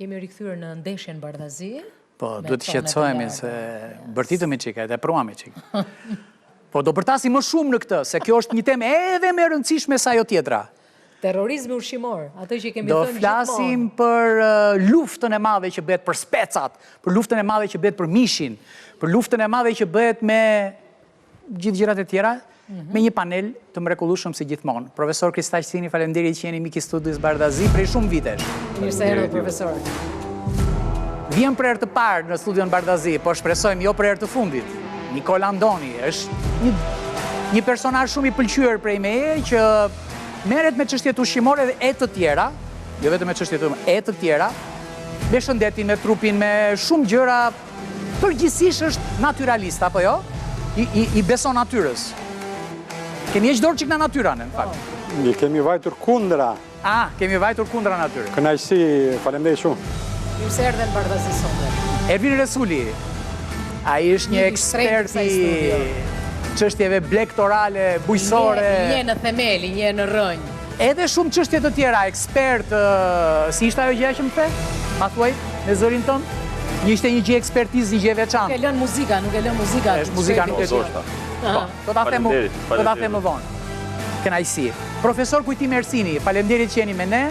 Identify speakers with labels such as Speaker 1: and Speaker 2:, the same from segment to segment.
Speaker 1: Jemi rikthyer në ndeshjen Bardhazi.
Speaker 2: Po, duhet të qetësohemi se bërtitëm i qika, edhe pruam i qika. Po, do përtasim më shumë në këtë, se kjo është një temë edhe me rëndësishme sa jo tjetra.
Speaker 1: Terrorizmi ushqimor, atë që kemi thënë gjithmonë.
Speaker 2: Do flasim për luftën e madhe që bëhet për specat, për luftën e madhe që bëhet për mishin, për luftën e madhe që bëhet me gjithë gjërat e tjera, me një panel të mrekullueshëm si gjithmonë. Profesor Kristaq Cini, faleminderit që jeni mik i studios Bardhazi prej shumë vitesh.
Speaker 1: Mirë se erdhët, profesor.
Speaker 2: Vjen për herë të parë në studion Bardhazi, po shpresojmë jo për herë të fundit. Nikola Andoni është një personazh shumë i pëlqyer prej meje që merret me çështjet ushqimore dhe e të tjera, jo vetëm me çështjet e të tjera, me shëndetin, me trupin, me shumë gjëra, përgjithsisht është naturalist, apo jo? I beson natyrës. Kemi heq dorë çik në natyrën, në fakt.
Speaker 3: Ne kemi vajtur kundra.
Speaker 2: Kemi vajtur kundra natyrës.
Speaker 3: Kënaqësi, faleminderit shumë.
Speaker 1: Mirë se erdhen në Bardhazi sonte.
Speaker 2: Ervin Resuli, ai është një ekspert i çështjeve blektorale, bujqësore.
Speaker 1: Një në themel, një në rrënjë.
Speaker 2: Edhe shumë çështje të tjera, ekspert, si ishte ajo gjëja që më the? Ma thuaj, me zërin tënd? Ishte një gjë ekspertizë, një gjë veçantë.
Speaker 1: Nuk e lën muzika, nuk e lën muzika.
Speaker 2: Është muzika, nuk e lën. Do ta them më vonë. Kënaqësi. Profesor Kujtim Ersini, faleminderit që jeni me ne.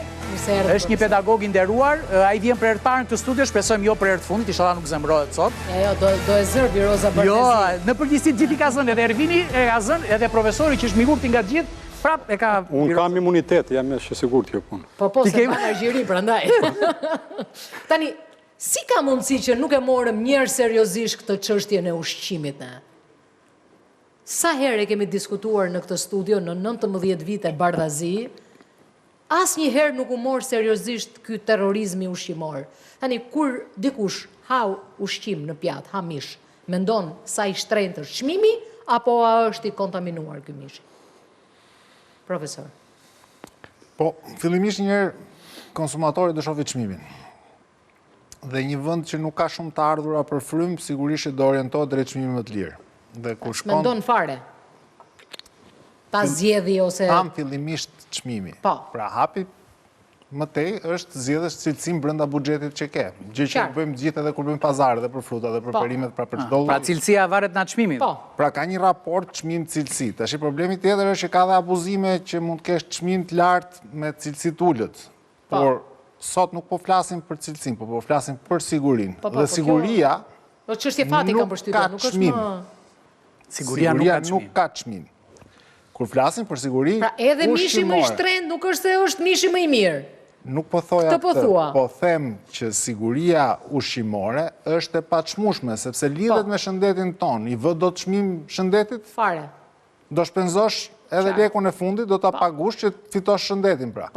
Speaker 2: Është një pedagog i nderuar, ai vjen për herë të parë në këtë studio, shpresojmë jo për herë të fundit, inshallah nuk zemrohet sot.
Speaker 1: Jo, do e zërbi Roza Bardhazi.
Speaker 2: Jo, në përgjithësi gjithë i ka zënë, edhe Ervini e ka zënë, edhe profesori që është migurti nga gjithë, prap e ka...
Speaker 3: Unë kam imunitet, jam e sigurt kjo punë.
Speaker 1: Po, se ka energjiri prandaj. Tani, si ka mundësi që nuk e morëm njerë seriozisht këtë çështjen e ushqimit ne? Sa herë kemi diskutuar në këtë studio në 19 vite Bardhazi, asnjëherë nuk u mor seriozisht ky terrorizmi ushqimor. Tani, kur dikush ha ushqim në pjatë, ha mish, mendon sa i shtrenjtë është çmimi, apo a është i kontaminuar ky mish? Profesor.
Speaker 4: Po, fillimisht njëherë konsumatori do shohë çmimin. Dhe një vend që nuk ka shumë të ardhura për frym, sigurisht do orientohet drejt çmimit më të lirë. Dhe kur shkon...
Speaker 1: Mendon fare? Ta zgjedhi ose...
Speaker 4: Tam fillimisht çmimi.
Speaker 1: Po.
Speaker 4: Pra hapi më tej është zgjedhësh cilësinë brenda buxhetit që ke. Gjë që bëjmë gjithë edhe kur bëjmë pazar, edhe për fruta, edhe për perimet, pra për çdo lloj.
Speaker 2: Pra cilësia varet nga çmimi.
Speaker 1: Po.
Speaker 4: Pra ka një raport çmim-cilësi. Tash problemi tjetër është që ka dhe abuzime që mund të kesh çmim të lartë me cilësi të ulët. Por sot nuk po flasim për cilësinë, po flasim për sigurinë. Dhe siguria
Speaker 1: çështje fati kam përshtypjen, nuk është më...
Speaker 4: Siguria nuk ka çmim. Kur flasim për siguri
Speaker 1: ushqimore. Pra edhe mishi më i shtrenjtë nuk është se është mishi më i mirë.
Speaker 4: Nuk po thoja këtë, po them që siguria ushqimore është e pachmueshme, sepse lidhet me shëndetin ton. I vë do të çmim shëndetit?
Speaker 1: Fare.
Speaker 4: Do shpenzosh edhe lekun e fundit, do ta pagush që të fitosh shëndetin pra.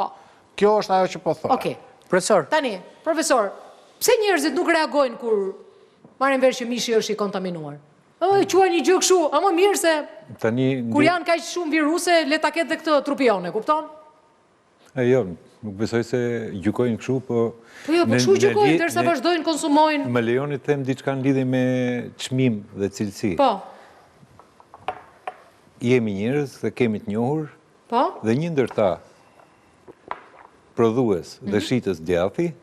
Speaker 4: Kjo është ajo që po thoja.
Speaker 1: Okej.
Speaker 2: Profesor.
Speaker 1: Tani, profesor, pse njerëzit nuk reagojnë kur marrin vesh që mishi është i kontaminuar? Qua një gjë kështu, a më mirë se kur janë kaq shumë viruse, le ta ketë dhe këtë trupione, kupton?
Speaker 5: Jo, nuk besoj se gjykojnë kështu, po...
Speaker 1: Po jo, po kështu gjykojnë, derisa vazhdojnë konsumojnë...
Speaker 5: Më lejoni të them diçka në lidhje me çmim dhe cilësi.
Speaker 1: Po.
Speaker 5: Jemi njerëz dhe kemi të njohur, dhe një ndër ta prodhues dhe shitës djathi,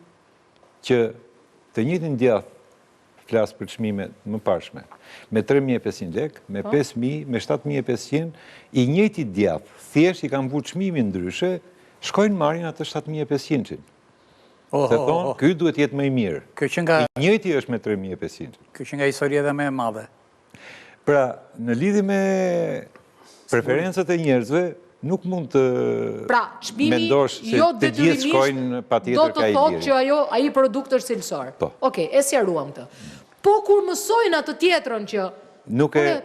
Speaker 5: që të njëjtin djath flasë për çmimet më pashme, me 3.500 lek, me 5.000, me 7.500, i njëjti djath, thjesht i kanë bërë çmimin ndryshe, shkojnë marrin atë 7.500-in. Se thonë, ky duhet jetë më i mirë. I njëjti është me 3.500.
Speaker 2: Kjo që nga historia edhe më e madhe.
Speaker 5: Pra, në lidhje me preferencat e njerëzve, nuk mund të mendosh se të gjithë shkojnë patjetër ka i
Speaker 1: do të thotë që ai produkt është cilësor. Okej, e sqaruam këtë. Po kur mësojnë atë tjetrën që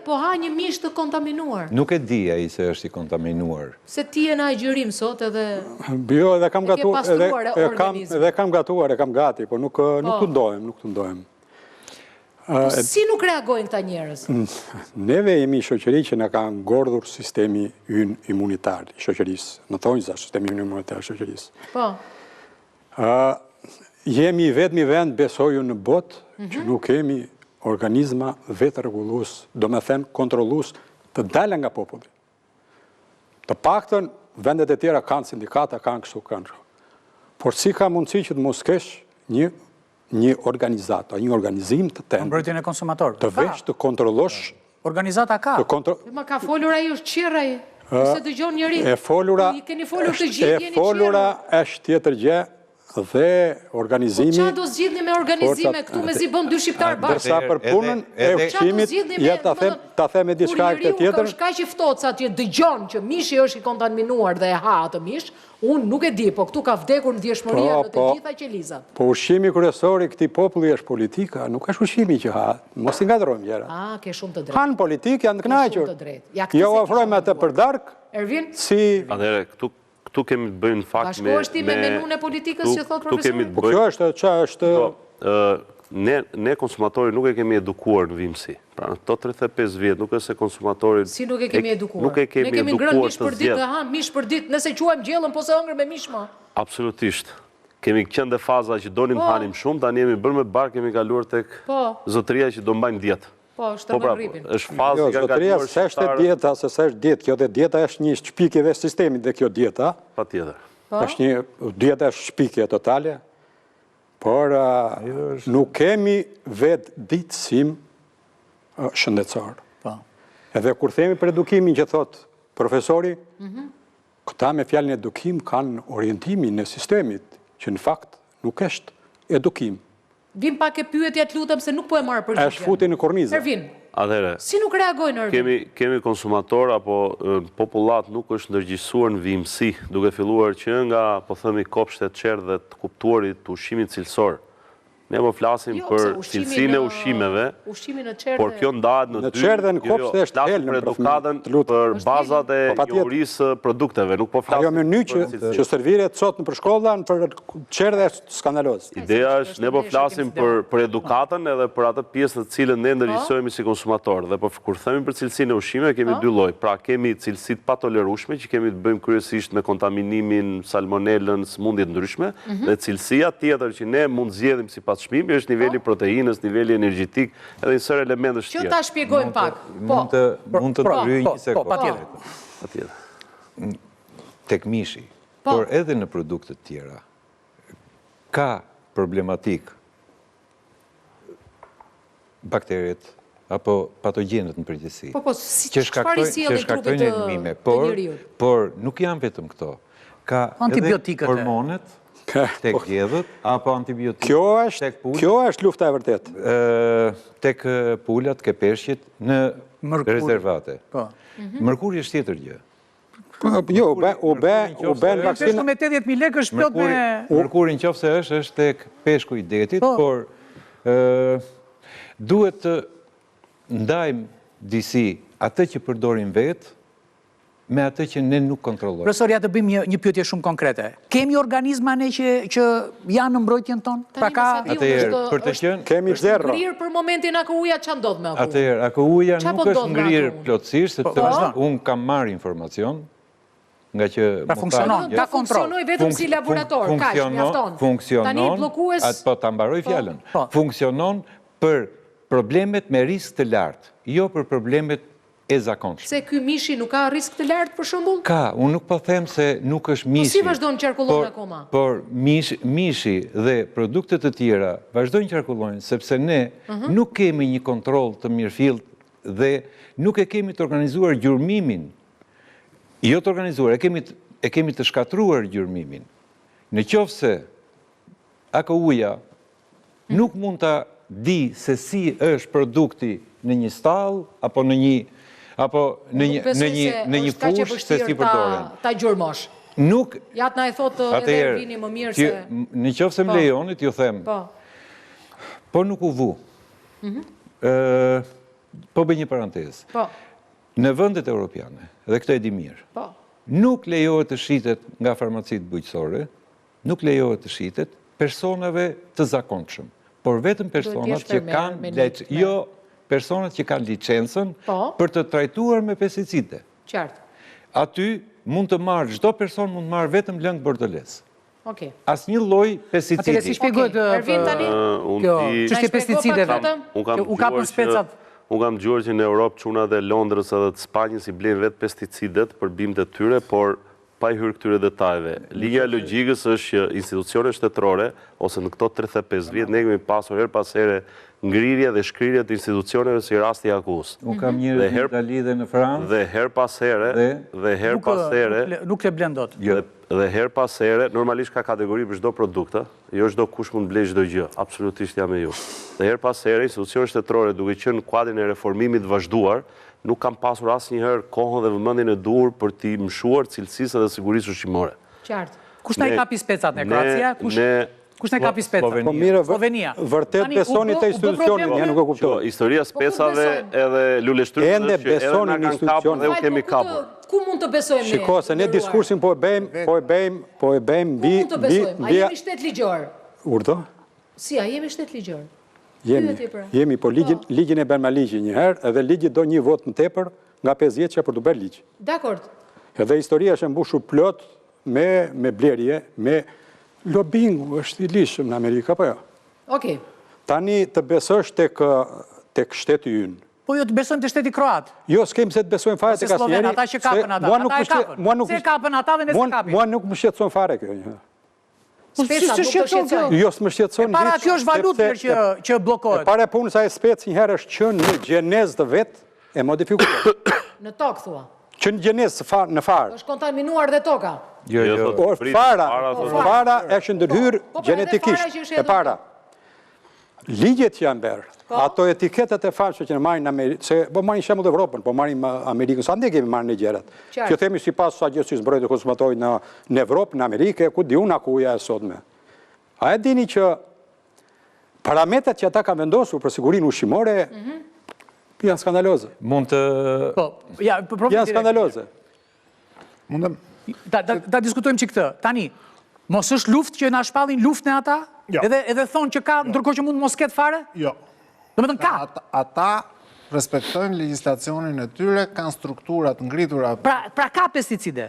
Speaker 1: po ha një mish të kontaminuar.
Speaker 5: Nuk e di ai se është i kontaminuar.
Speaker 1: Se ti e na gjërim sot edhe...
Speaker 3: Jo, edhe kam gatuar, edhe kam gatuar, e kam gati, po nuk të ndojmë.
Speaker 1: Si nuk reagojnë këta njerëz?
Speaker 3: Neve jemi shoqëri që na ka ngordhur sistemi ynë imunitar i shoqërisë. Në thonjza sistemi ynë imunitar i shoqërisë.
Speaker 1: Po.
Speaker 3: Jemi vetmi vend, besoj në botë, që nuk kemi organizma vetë rregullues, do me thënë kontrollues të dalë nga populli. Të paktën vendet e tjera kanë sindikata, kanë kështu, kanë kështu. Por si ka mundësi që të mos kesh një organizatë, një organizim të tënë,
Speaker 2: Mbrojtjen e konsumatorëve.
Speaker 3: të veç të kontrollosh,
Speaker 2: Organizata ka.
Speaker 1: Ma ka folur ai është qirra ai. Se dëgjon njëri.
Speaker 3: e folura
Speaker 1: Keni folur të gjithë, jeni
Speaker 3: e folura është tjetër gjë dhe organizimi.
Speaker 1: Qa do zgjidhni me organizime këtu me si bën dy shqiptar bashkë?
Speaker 3: Dërsa për punën e ushqimit, ta them me diçka këtë tjetër.
Speaker 1: Kur njeriu ka që ftohtë sa që dëgjon që mishi është i kontaminuar dhe e ha atë mish, unë nuk e di, po këtu ka vdekur në ndjeshmëria në të gjitha qelizat.
Speaker 3: Po ushqimi kryesor i këtij populli është politika, nuk është ushqimi që ha. Mos i ngadrojmë gjëra.
Speaker 1: Ke shumë të drejtë.
Speaker 3: Han politik, janë të kënaqur.
Speaker 1: Jo
Speaker 3: Jo ofrojmë atë për darkë.
Speaker 1: Ervin?
Speaker 3: Si
Speaker 6: Atëherë, këtu kemi të bëjmë në fakt me...
Speaker 1: Bashkoheshti me menun e politikës që thot profesori?
Speaker 3: Po kjo është, që është...
Speaker 6: Ne konsumatori nuk e kemi edukuar në vimësi. Pra në to 35 vjetë, nuk e se konsumatori...
Speaker 1: Si nuk e kemi edukuar?
Speaker 6: Nuk e kemi edukuar të zjetë.
Speaker 1: Ne kemi ngrënë mish për ditë dhe hanë mish për ditë, nëse quajmë gjellën, po se hëngër me mish ma.
Speaker 6: Absolutisht. Kemi qenë dhe faza që donim hanim shumë, tani jemi bërë me barë, kemi kaluar tek zotëria që do mbajnë dietë.
Speaker 1: Po, shtërmën rripin.
Speaker 6: është fazë
Speaker 3: Jo,
Speaker 6: që ka
Speaker 3: zotëria
Speaker 6: kaluar
Speaker 3: se është dieta, se se është dietë, kjo dhe dieta është një shpikje dhe sistemit dhe kjo dieta.
Speaker 6: Patjetër.
Speaker 3: është një dieta është shpikje totale, por nuk kemi vetë ditësim shëndetësor. Edhe kur themi për edukimin që thot profesori, këta me fjalën edukim kanë orientimin e sistemit, që në fakt nuk është edukim.
Speaker 1: Vim pak e pyetja të lutem se nuk po e marrë përgjigjen.
Speaker 3: Është futi në kornizë.
Speaker 1: Ervin,
Speaker 6: Atëherë,
Speaker 1: si nuk reagojnë Ervin?
Speaker 6: kemi konsumator apo popullat nuk është ndërgjegjësuar në vimësi, duke filluar që nga, po themi, kopshtet qerë dhe të kuptuarit të ushqimit cilësor. Ne po flasim për cilësinë e ushqimeve, por kjo ndahet në dy...
Speaker 3: Në qerë dhe në kopshte është helë
Speaker 6: për edukatën për bazat e njohurisë produkteve, nuk po flasim...
Speaker 3: Ajo meny që serviret sot në për shkolla, në për qerë dhe skandaloz.
Speaker 6: Ideja është, ne po flasim për edukatën edhe për atë pjesë në cilën ne ndërgjegjësohemi si konsumator. Dhe kur themi për cilësinë e ushqimeve, kemi dy lloj. Pra kemi cilësitë pa tolerueshme, që kemi të bëjmë kryesisht me kontaminimin, salmonelën, sëmundjet ndryshme, dhe cilësia tjetër që ne mund zgjedhim sipas çmimi është niveli proteinës, niveli energjetik, edhe një sër elementësh tjerë.
Speaker 1: Që ta shpjegojmë pak.
Speaker 5: Mund të ndryj një sekundë.
Speaker 6: Patjetër.
Speaker 5: Tek mishi, por edhe në produktet tjera, ka problematik bakteriet apo patogjenët në përgjithësi.
Speaker 1: Që
Speaker 5: shkaktojnë lëndëmime, por nuk janë vetëm këto. Ka edhe hormonet tek djedhët, apo antibiotikët,
Speaker 3: Kjo është lufta e vërtet.
Speaker 5: Tek pulat, ke peshqit, në rezervate. Mërkuri është tjetër gjë.
Speaker 3: Jo, u ben vaksinë...
Speaker 2: Peshku me 80.000 lekë është plot me...
Speaker 5: Mërkuri në qofë se është tek peshku i detit, por duhet të ndajmë disi atë që përdorim vetë, me atë që ne nuk kontrollojmë.
Speaker 2: Profesor, ja të bëjmë një pyetje shumë konkrete. Kemi organizma ne që janë në mbrojtjen tonë? Pra ka...
Speaker 5: Atëherë, për të qenë...
Speaker 3: Kemi zerro.
Speaker 1: Ngrirë për momentin AKU-ja, që ndodh me AKU?
Speaker 5: Atëherë, AKU-ja nuk është ngrirë plotësisht, sepse unë kam marrë informacion, nga që...
Speaker 2: Pra funksionon, ka kontrol.
Speaker 1: Funksionoj vetëm si laborator, kash, mjafton.
Speaker 5: Funksionon, atë po të mbaroj fjallën, funksionon për problemet me risk të lartë, jo për problemet e zakonshme.
Speaker 1: Se ky mishi nuk ka risk të lartë për shembull?
Speaker 5: Ka, unë nuk po them se nuk është mishi.
Speaker 1: Po si vazhdojnë qarkullojnë akoma?
Speaker 5: Por mishi dhe produktet të tjera vazhdojnë qarkullojnë, sepse ne nuk kemi një kontroll të mirëfillt dhe nuk e kemi të organizuar gjurmimin. Jo të organizuar, e kemi të shkatruar gjurmimin. Në qoftë se AKU-ja nuk mund ta di se si është produkti në një stall apo në një fushë se si përdoren.
Speaker 1: Ta gjurmosh.
Speaker 5: Nuk...
Speaker 1: Ja të na e thotë edhe Ervini më mirë se...
Speaker 5: Në qoftë se më lejonit, ju them, po nuk u vu. Po bëj një parantezë. Në vendet europiane, dhe këtë e di mirë, nuk lejohet të shitet nga farmacit bujqësore, nuk lejohet të shitet personave të zakonshëm, por vetëm personat që kanë personat që kanë licencën për të trajtuar me pesticide.
Speaker 1: Qartë.
Speaker 5: Aty mund të marrë, çdo person mund të marrë vetëm lëng bordeles. Asnjë lloj pesticidi.
Speaker 2: Atëherë si shpjegohet
Speaker 1: Ervin tani?
Speaker 2: Kjo çështje pesticideve.
Speaker 6: U kapën specat. Unë kam dëgjuar që në Europë çunat e Londrës edhe të Spanjës i blejnë vetë pesticidet për bimët e tyre, por pa i hyrë këtyre detajve. Linja e logjikës është që institucionet shtetërore, ose në këto 35 vjet, ne kemi pasur her pas here ngrirje dhe shkrirje të institucioneve si rasti Akus.
Speaker 5: Unë kam një Itali dhe në Francë.
Speaker 6: Dhe her pas here,
Speaker 2: Nuk të blen dot.
Speaker 6: dhe her pas here, normalisht ka kategori për çdo produkt, jo çdo kush mund blej çdo gjë, absolutisht jam me ju. Dhe her pas here, institucionet shtetërore duke qenë në kuadrin e reformimit vazhduar, nuk kam pasur asnjëherë kohën dhe vëmendjen e duhur për t'i mshuar cilësisë dhe sigurisë ushqimore.
Speaker 1: Qartë.
Speaker 2: Kush na i kapi specat në Kroacia? Kush na i kapi specat?
Speaker 3: Po mirë,
Speaker 2: Slovenia.
Speaker 3: vërtet besoni te institucionin, ja nuk e kuptoj.
Speaker 6: Historia specave edhe luleshtrymit
Speaker 3: Ende besoni në institucion.
Speaker 6: Dhe u kemi kapur.
Speaker 1: Ku mund të besojmë ne?
Speaker 3: Shiko, se ne diskursin po e bëjmë
Speaker 1: Ku mund të besojmë? A jemi shtet ligjor?
Speaker 3: Urdo?
Speaker 1: Si, a jemi shtet ligjor?
Speaker 3: Jemi, po ligjin e bën me ligjin njëherë, edhe ligji do një vot më tepër nga 5 vjet që për të bërë ligj.
Speaker 1: Dakord.
Speaker 3: Edhe historia është mbushur plot me blerje, me lobingu është i lishëm në Amerikë, apo jo?
Speaker 1: Okej.
Speaker 3: Tani të besosh tek shteti ynë.
Speaker 2: Po jo të besojmë të shteti kroat.
Speaker 3: Jo, s'kem se të besojmë fare tek asnjëri.
Speaker 2: Ata që kapën ata, ata e kapën. Se kapën ata dhe ne se kapim.
Speaker 3: Mua nuk më shqetëson fare kjo.
Speaker 1: Speca nuk të shqetëson.
Speaker 3: Jo, s'më shqetëson.
Speaker 2: Para kjo është valutë që bllokohet.
Speaker 3: Para punës sa e spec njëherë është që në gjenezë të vet e modifikuar.
Speaker 1: Në tokë thua.
Speaker 3: Që në gjenezë në farë.
Speaker 1: Është kontaminuar dhe toka.
Speaker 3: Por fara është ndërhyrë gjenetikisht. E para. Ligjet që janë berë, ato etiketet e falshe që në marrin në Amerikë, se po marrin shembull Evropën, po marrin Amerikën, sa ne kemi marrë në gjerat. Që themi sipas sa gjë si zbrojtë konsumatori në Evropë, në Amerikë, ku di unë akuja e sotme. A e dini që parametrat që ata kanë vendosur për sigurinë ushqimore janë skandaloze.
Speaker 5: Mund të...
Speaker 3: Janë skandaloze.
Speaker 2: Ta diskutojmë që këtë. Tani, mos është luftë që na shpallin luftën e ata? Edhe thonë që ka, ndërkohë që mund mos ketë fare?
Speaker 4: Jo.
Speaker 2: Do me thënë ka?
Speaker 4: Ata respektojnë legjislacionin e tyre, kanë strukturat ngritura.
Speaker 2: Pra ka pesticide?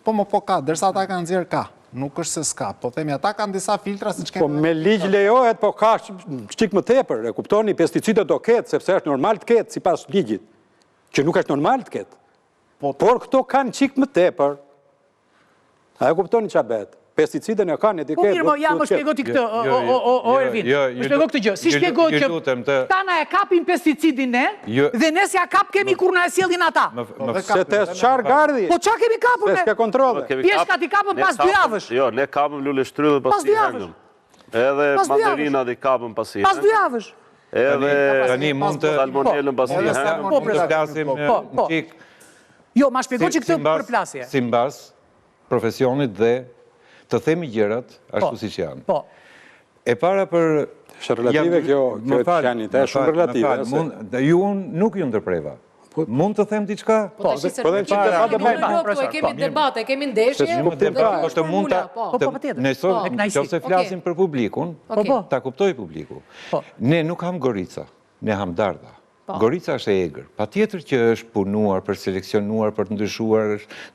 Speaker 4: Po ka, dërsa ata kanë nxjerrë ka. Nuk është se s'ka. Po themi, ata kanë disa filtra si që kemë...
Speaker 3: Po me ligj lejohet, po ka çik më tepër. E kuptoni, pesticide do ketë, sepse është normal të ketë, sipas ligjit. Që nuk është normal të ketë. Por këto kanë çik më tepër. A e kuptoni ç'a bëhet? Pesticide në kanë etiketë.
Speaker 2: Po mirë, mo, ja më shpjego ti këtë, o Ervin. Më shpjego këtë gjë. Si shpjego që ta na e kapin pesticidin ne, dhe ne si ja kap kemi kur na e sjellin ata.
Speaker 3: Se të qarë gardi.
Speaker 2: Po qa kemi kapur ne?
Speaker 3: Se s'ke kontrole.
Speaker 2: Pjeshkat i kapën pas 2 javësh.
Speaker 6: Jo, ne kapëm luleshtrydhe pas 2 javësh. Edhe manderinat i kapëm pas 1
Speaker 2: pas 2 javësh.
Speaker 6: Edhe
Speaker 5: tani mund të
Speaker 6: salmonellën pas 1 herë.
Speaker 5: Mund të flasim një çik.
Speaker 2: Jo, ma shpjego që këtë përplasje.
Speaker 5: Simbas profesionit dhe të themi gjërat ashtu siç janë.
Speaker 2: Po.
Speaker 5: E para për
Speaker 3: është relative kjo qenit, është shumë relative.
Speaker 5: Ju nuk ju ndërpreva. Mund të them diçka?
Speaker 1: Po, dhe kemi debate, kemi ndeshje.
Speaker 5: Nëse flasim për publikun, ta kuptoj publiku. Ne nuk ham gorica, ne ham dardha. Gorica është e egër. Pa tjetër që është punuar, për seleksionuar, për të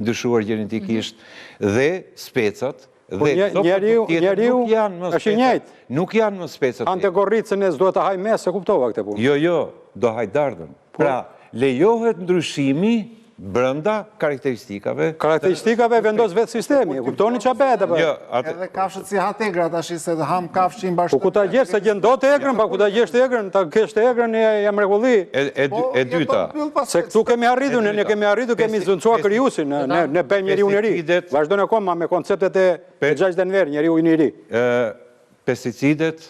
Speaker 5: ndryshuar genetikisht, dhe specat,
Speaker 3: njeriu është i njëjtë.
Speaker 5: Nuk janë më specat.
Speaker 3: Ante gorricën e s'duhet të haj mes, se kuptova këtë punë.
Speaker 5: Jo, do haj dardhën. Pra, lejohet ndryshimi brenda karakteristikave.
Speaker 3: Karakteristikave vendos vetë sistemi, e kuptoni ç'a bëhet apo?
Speaker 4: Edhe kafshët si ha tegra tash se ham kafshin bashkë.
Speaker 3: Po ku ta gjesh se gjën dot egrën, pa ku ta gjesh egrën, ta kesh egrën e mrekulli.
Speaker 5: E dyta.
Speaker 3: Se këtu kemi arritur, ne kemi arritur, kemi zëncuar krijuesin, ne bëjmë njeriu i ri. Vazhdojnë akoma me konceptet e Xhax Denver, njeriu i ri.
Speaker 5: Pesticidet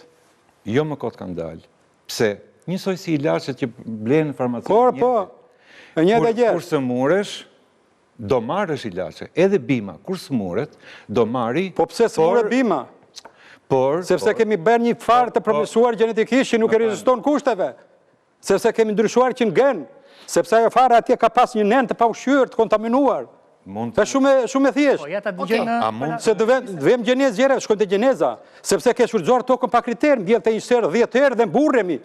Speaker 5: jo më kot kanë dalë. Pse? Njësoj si ilaçet që blenë farmacinë.
Speaker 3: Po.
Speaker 5: Kur së muresh, do marrësh ilaçe. Edhe bima, kur së muret, do marri...
Speaker 3: Po pse së muret bima? Sepse kemi bërë një farë të promesuar genetikisht që nuk e reziston kushteve. Sepse kemi ndryshuar që në gen. Sepse ajo farë atje ka pas një nen të paushqyrë, të kontaminuar. Është shumë e thjeshtë. Se dëvem gjenezë gjere, shkojmë të gjeneza. Sepse ke shfrytzuar tokën pa kriterë, mbjell të 1 herë, 10 herë dhe mburremi.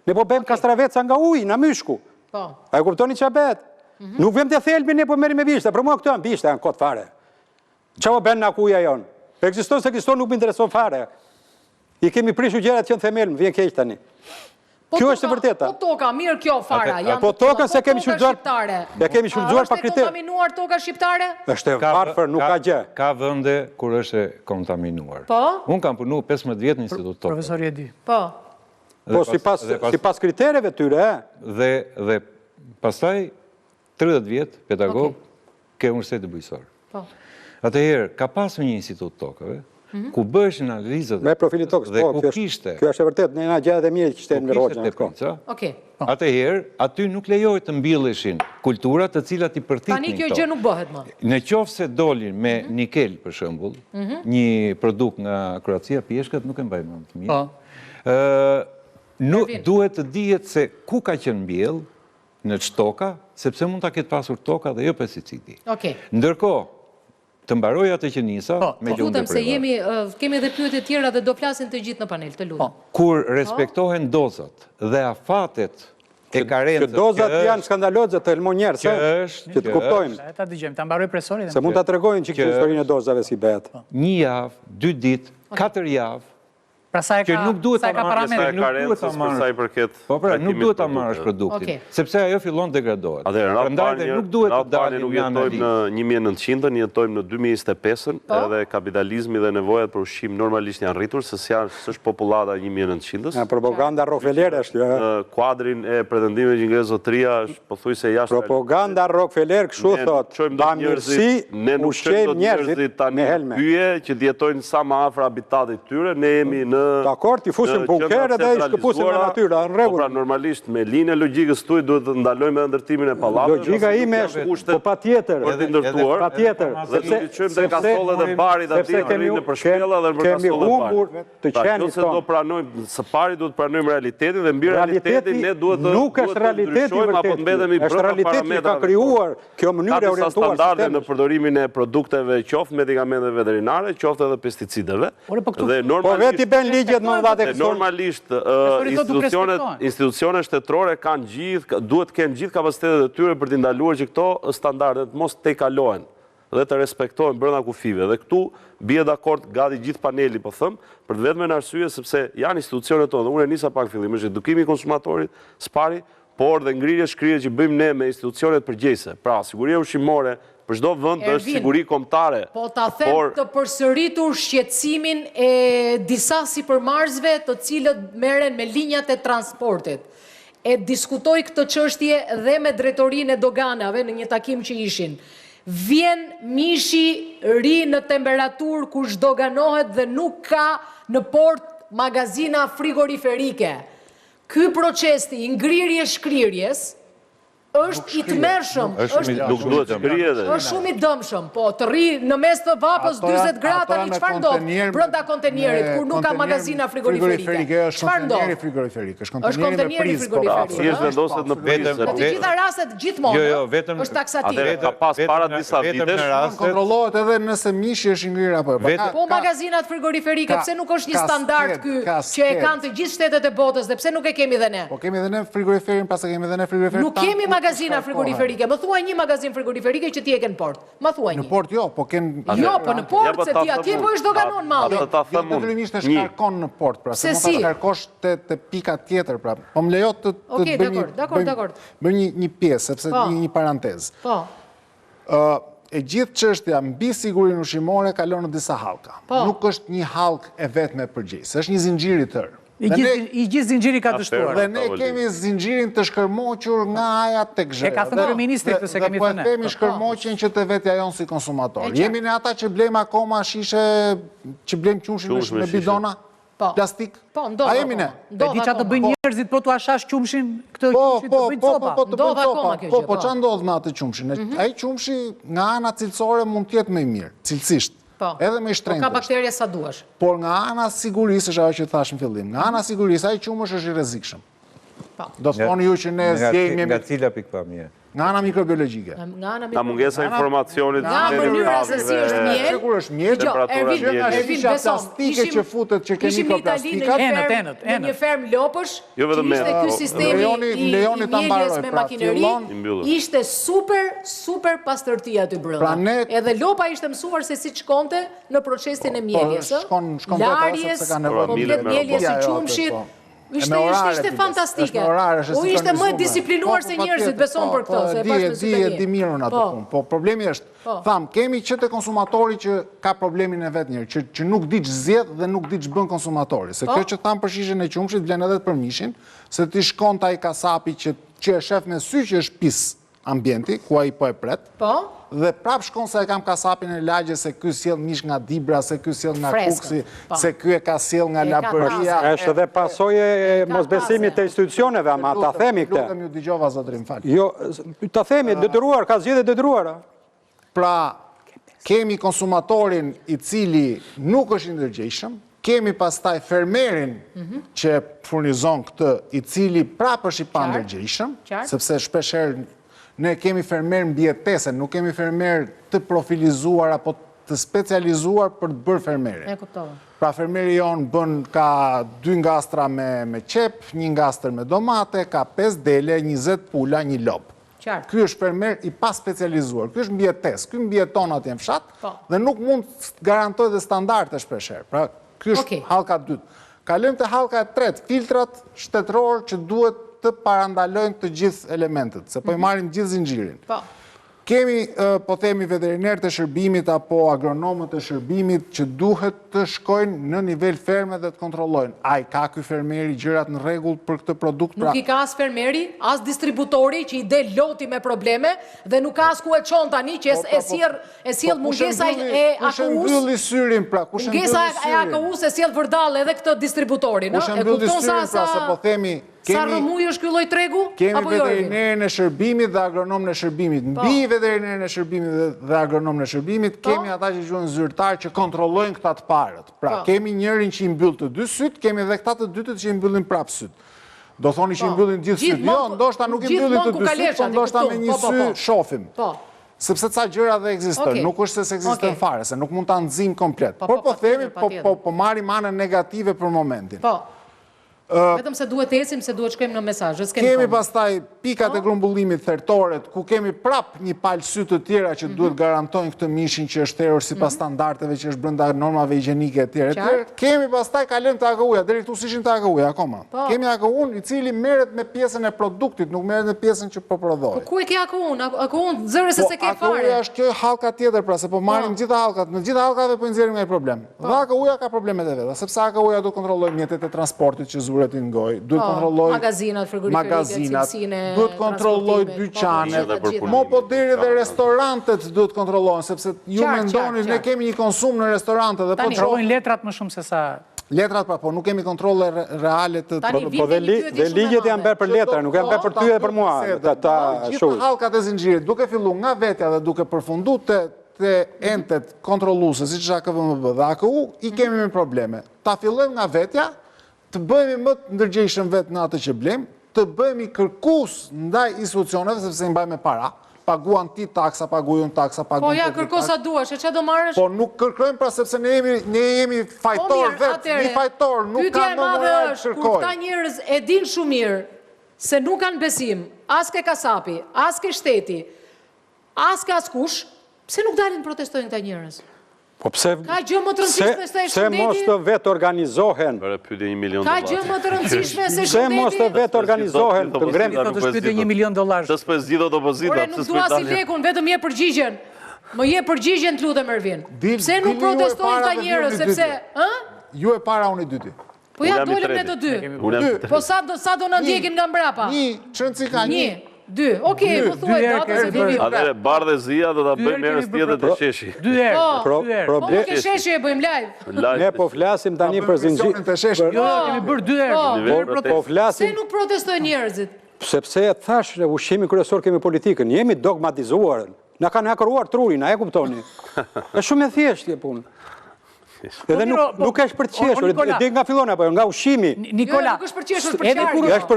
Speaker 3: Ne po bëjmë kastraveca nga ujë, nga myshku. A e kuptoni ç'a bëhet? Nuk vëm të thelbin, ne po merrim me bishta, për mua këto janë bishta, janë kot fare. Ç'a po bën në akuja jon? Ekziston se ekziston, nuk më intereson fare. I kemi prishur gjërat që në themel, më vjen keq tani. Kjo është e vërteta.
Speaker 1: Po toka, mirë kjo fara.
Speaker 3: Po toka se kemi shfrytzuar. E kemi shfrytzuar pa
Speaker 1: Është e
Speaker 3: kriter.
Speaker 1: kontaminuar toka shqiptare?
Speaker 3: Është e varfër, nuk ka gjë.
Speaker 5: Ka vende kur është e kontaminuar.
Speaker 1: Po?
Speaker 5: Unë kam punu 15 vjetë në institut tokë.
Speaker 2: Profesori e di.
Speaker 1: Po.
Speaker 3: Po, sipas kritereve tyre,
Speaker 5: Dhe pastaj 30 vjetë pedagog ke universitetin bujqësor.
Speaker 1: Po.
Speaker 5: Atëherë, ka pasur një institut tokëve, ku bësh në analizët
Speaker 3: me profili tokës,
Speaker 5: dhe
Speaker 3: po,
Speaker 5: ku kishte.
Speaker 3: kjo është e vërtet, në nga gjë dhe mirë që ishte në Rogjën atë kohë.
Speaker 1: Okej.
Speaker 5: Atëherë, aty nuk lejohet të mbilleshin kulturat të cilat i përthitnin
Speaker 1: Tani kjo gjë nuk bëhet më.
Speaker 5: Në qoftë se dolin me nikel, për shembull, një produkt nga Kroacia, pjeshkët nuk e mbajmë më të mirë. Nuk duhet të dihet se ku ka qenë mbjell në çtoka, sepse mund ta ketë pasur toka dhe jo pesticidi.
Speaker 1: Okej.
Speaker 5: Ndërkohë, të mbaroj atë që nisa me lundë
Speaker 1: Lutem se kemi edhe pyetje tjera dhe do flasin të gjithë në panel, të lutem.
Speaker 5: Kur respektohen dozat dhe afatet e karencës.
Speaker 3: Që dozat janë skandaloze të elmon njerëz, që të kuptojmë.
Speaker 2: Ta dëgjojmë, ta mbaroj profesori.
Speaker 3: Se mund ta tregojnë që historinë e dozave si bëhet.
Speaker 5: Një javë, 2 ditë, 4 javë.
Speaker 2: Pra sa e ka parametre.
Speaker 5: Nuk duhet ta marrësh produktin, sepse ajo fillon degradohet. Prandaj nuk duhet të dalim
Speaker 6: nuk jetojmë në 1900-ën, jetojmë në 2025-ën, edhe kapitalizmi dhe nevojat për ushqim normalisht janë rritur, se s'është popullata 1900-ës.
Speaker 3: Propaganda Rockefeller është kjo.
Speaker 6: Në kuadrin e pretendimeve që ngre zotëria është pothuajse jashtë.
Speaker 3: Propaganda Rockefeller kështu thotë, bamirësi ushqejmë njerëzit me helme.
Speaker 6: Pyje që jetojnë sa më afër habitatit tyre, ne jemi në
Speaker 3: dakord, i fusim bunkere dhe i shkëpusim në natyrë, në rregull.
Speaker 6: Pra normalisht me linjë logjikës tuaj duhet të ndalojmë edhe ndërtimin e pallateve.
Speaker 3: Logjika ime është po patjetër.
Speaker 6: Për të ndërtuar.
Speaker 3: Patjetër.
Speaker 6: Dhe nuk i çojmë te kasollet e barit aty në për shpella dhe për
Speaker 3: kasollet e barit. Të qenë
Speaker 6: se do pranojmë së pari duhet pranojmë realitetin dhe mbi realitetin ne duhet të
Speaker 3: nuk është realiteti vërtet. Është realiteti që ka krijuar kjo mënyrë e orientuar
Speaker 6: standarde në përdorimin e produkteve, qoftë medikamenteve veterinare, qoftë edhe pesticideve. Dhe normalisht
Speaker 3: ligjet më mëdha tek
Speaker 6: normalisht institucionet shtetërore duhet të kenë gjithë kapacitetet e tyre për të ndaluar që këto standardet mos tejkalohen dhe të respektohen brenda kufive. Dhe këtu bie dakord gati gjithë paneli, po them, për të vetëm arsye sepse janë institucionet tona. Unë nisa pak fillim, është edukimi i konsumatorit, spari, por dhe ngrirje shkrije që bëjmë ne me institucionet përgjegjëse. Pra, siguria ushqimore për çdo vend është siguri kombëtare.
Speaker 1: Po ta them të përsëritur shqetësimin e disa sipërmarrësve të cilët merren me linjat e transportit. E diskutoj këtë çështje dhe me drejtorinë e doganave në një takim që ishin. Vjen mishi ri në temperaturë ku zhdoganohet dhe nuk ka në port magazina frigoriferike. Ky procesi i ngrirjes-shkrirjes është i tmerrshëm, është shumë i dëmshëm, po të rri në mes të vapës 40 gradë tani çfarë ndodh brenda kontenerit kur nuk ka magazina frigoriferike. Çfarë ndodh? Është konteneri frigoriferik.
Speaker 6: Thjesht vendoset në prizë.
Speaker 1: Në të gjitha rastet gjithmonë është taksativ.
Speaker 6: Ka pas para disa vitesh
Speaker 4: kontrollohet edhe nëse mishi është i ngrirë apo jo.
Speaker 1: Po magazinat frigoriferike pse nuk është një standard ky që e kanë të gjithë shtetet e botës dhe pse nuk e kemi edhe ne?
Speaker 4: Po kemi edhe ne frigoriferin, pas e kemi edhe ne frigoriferin.
Speaker 1: Nuk kemi magazina frigoriferike. Më thuaj një magazin frigoriferike që ti e ke në port. Më thuaj një.
Speaker 4: Në port jo, po ken
Speaker 1: jo, po në port se ti atje po është doganon malli.
Speaker 4: Detyrimisht e shkarkon në port, pra se mund ta shkarkosh te pika tjetër, pra. Po më lejo të bëj një pjesë, sepse një parantezë.
Speaker 1: Po.
Speaker 4: E gjithë çështja mbi sigurinë ushqimore kalon në disa hallka. Nuk është një hallkë e vetme përgjegjëse, është një zinxhir i tërë.
Speaker 2: I gjithë zinxhiri ka dështuar.
Speaker 4: Dhe ne kemi zinxhirin të shkërmoqur nga aja tek zhera.
Speaker 2: E ka thënë ministri këtë se kemi thënë.
Speaker 4: Dhe po e themi shkërmoqjen që të vetja jonë si konsumator. Jemi në ata që blejmë akoma shishe, që blejmë qumshin me bidona plastik. A jemi ne?
Speaker 2: E di që të bëjnë njerëzit po të ashash qumshin këtë qumshin të bëjnë copa.
Speaker 4: Po që ndodh me atë qumshin? Ai qumshi nga ana cilësore mund t'jetë më i mirë, cilësisht. Edhe me shtrenjtë.
Speaker 1: Po ka bakterje sa duash.
Speaker 4: Por nga ana sigurisë është ajo që thash në fillim. Nga ana sigurisë ai qumësh është i rrezikshëm. Do të thoni ju që ne zgjejmë
Speaker 5: nga cila pikpamje?
Speaker 4: Nga ana mikrobiologjike.
Speaker 6: Nga mungesa informacionit.
Speaker 1: Nga mënyra se si është miel.
Speaker 4: Sigur është miel.
Speaker 1: Ervin beson.
Speaker 4: Plastike që futet që kemi mikroplastikat.
Speaker 1: Në një fermë lopësh. Ishte ky sistemi i mieljes me makineri. Ishte super pastërtia aty brenda. Edhe lopa ishte mësuar se si shkonte në procesin e mieljes. Larjes, komplet mieljes së qumshit. Ishte fantastike. U ishte më disiplinuar se njerëzit, beson për këtë, se e pash me sytë
Speaker 4: di mirën atë punë. Po problemi është, kemi që të konsumatori që ka problemin e vetë njërë, që nuk di që zjedh dhe nuk di që bën konsumatori. Se kjo që thamë për shishin e qumshit, vlen edhe për mishin, se ti shkon taj kasapi që e shef me sy që është pis ambienti, ku a i po e pret, dhe prap shkon se e kam kasapin e lagje se ky sjell mish nga Dibra, se ky sjell nga Kuksi, se ky e ka sjell nga Labëria.
Speaker 3: Është edhe pasojë e mosbesimit të institucioneve, ama ta themi këtë.
Speaker 4: Lutem ju dëgjova zotrin, fal.
Speaker 3: Jo, ta themi detyruar, ka zgjedhje detyruara.
Speaker 4: Pra, kemi konsumatorin i cili nuk është i ndërgjegjshëm, kemi pastaj fermerin që furnizon këtë, i cili prap është i pandërgjegjshëm, sepse shpeshherë ne kemi fermer mbjetese, nuk kemi fermer të profilizuar apo të specializuar për të bërë fermeri.
Speaker 1: E kuptova.
Speaker 4: Pra fermeri jonë bën ka 2 ngastra me qep, 1 ngastër me domate, ka 5 dele, 20 pula, 1 lop. Ky është fermer i pa specializuar, ky është mbjetes, ky mbjeton atje në fshat dhe nuk mund të garantoj dhe standarte shpeshherë. Pra ky është hallka 2. Kalojmë te hallka e 3, filtrat shtetëror që duhet të parandalojnë të gjithë elementet, se po i marrim gjithë zinxhirin. Kemi, po themi, veterinerët e shërbimit apo agronomët e shërbimit që duhet të shkojnë në nivel ferme dhe të kontrollojnë. A i ka ky fermeri gjërat në rregull për këtë produkt?
Speaker 1: Nuk i ka as fermeri, as distributori që i del loti me probleme dhe nuk ka as ku e çon tani që e sjell mungesa e AKU-s.
Speaker 4: Kush e mbylli syrin pra?
Speaker 1: Mungesa e AKU-s e sjell vërdall edhe këtë distributorin,
Speaker 4: Kush e mbylli syrin pra, se po themi
Speaker 1: sa rrëmuj është ky lloj tregu?
Speaker 4: Kemi veterinerin e shërbimit dhe agronomin e shërbimit. Mbi veterinerin e shërbimit dhe agronomin e shërbimit, kemi ata që quhen zyrtar që kontrollojnë këta të parët. Pra, kemi njërin që i mbyll të 2 syt, kemi edhe këta të dytët që i mbyllin prap syt. Do thoni që i mbyllin gjithë syt. Jo, ndoshta nuk i mbyllin të 2 syt, po ndoshta me një sy shohim. Sepse ca gjëra dhe ekzistojnë, nuk është se ekzistojnë fare, se nuk mund ta nxjim komplet. Por po themi, po marrim anën negative për momentin.
Speaker 1: Vetëm se duhet të ecim, se duhet shkojmë në mesazhe.
Speaker 4: Kemi pastaj pikat e grumbullimit thertoret, ku kemi prap një palë sy të tjera që duhet garantojnë këtë mishin që është therrur sipas standardeve që është brenda normave higjienike etj. Kemi pastaj kalojmë te AKU-ja, deri këtu ishin te AKU-ja akoma. Kemi AKU-n i cili merret me pjesën e produktit, nuk merret me pjesën që po prodhoi.
Speaker 1: Ku e ke AKU-n? AKU-n zëre se ke fare.
Speaker 4: AKU-ja është kjo hallka tjetër, pra se po marrim gjitha hallkat, në gjitha hallkave po nxjerrim një problem. Dhe AKU-ja ka problemet e veta, sepse AKU-ja do të kontrollojë mjetet e transportit që në ngoj, duhet kontrolloj
Speaker 1: magazinat, cilësinë,
Speaker 4: duhet kontrolloj dyqanet, mo po deri dhe restorantet duhet kontrollojnë, sepse ju mendoni ne kemi një konsum në restorante dhe po
Speaker 2: kontrollojnë letrat më shumë se sa
Speaker 4: letrat, pra po nuk kemi kontrolle reale të
Speaker 3: po dhe ligjet janë bërë për letra, nuk janë bërë për ty dhe për mua.
Speaker 4: Gjithë hallkat e zinxhirit, duke filluar nga vetja dhe duke përfunduar te entet kontrolluese, siç është AKVMB dhe AKU, i kemi me probleme. Ta fillojmë nga vetja, të bëhemi më të ndërgjegjshëm vetë në atë që blem, të bëhemi kërkues ndaj institucioneve, sepse i mbajmë me para, paguan ti taksa, paguajun taksa, paguajun.
Speaker 1: Po ja, kërko sa duash, e çfarë do marrësh?
Speaker 4: Po nuk kërkojmë pra sepse ne jemi fajtor vetë, një fajtor, nuk ka më të kërkojmë.
Speaker 1: Kur këta njerëz e din shumë mirë se nuk kanë besim, as ke kasapi, as ke shteti, as ke askush, pse nuk dalin protestojnë këta njerëz?
Speaker 3: Po pse mos të vetë organizohen?
Speaker 1: Ka gjë më të rëndësishme se shteti?
Speaker 3: Pse mos të vetë organizohen?
Speaker 2: Të shpytej $1 milion.
Speaker 6: Të s'po zgjidhet opozita.
Speaker 1: Ore, nuk dua si lekun, vetëm je përgjigjen. Më je përgjigjen, të lutem Ervin. Pse nuk protestojnë këta njerëz, sepse,
Speaker 4: ju e para, unë i dyti.
Speaker 1: Po ja dolëm ne të dy. Po sa do na ndjekin nga mbrapa?
Speaker 4: Një, çënci ka një.
Speaker 1: 2, okej, po thuaj datën se vini.
Speaker 6: Atëre, Bardhe Zia do ta bëjmë herës tjetër të sheshi.
Speaker 2: 2 herë.
Speaker 1: Po nuk e sheshi e bëjmë live.
Speaker 3: Ne po flasim tani për zinxhirin
Speaker 4: të sheshi.
Speaker 2: Jo, kemi bërë 2 herë.
Speaker 3: Po flasim.
Speaker 1: Se nuk protestojnë njerëzit.
Speaker 3: Sepse thash, ushqimi kryesor kemi politikën, jemi dogmatizuar. Na kanë hakaruar trurin, a e kuptoni? Është shumë e thjeshtë kjo punë. Edhe nuk është për të qeshur, di nga fillon apo nga ushqimi.
Speaker 2: Nikola,
Speaker 1: nuk është për të qeshur, për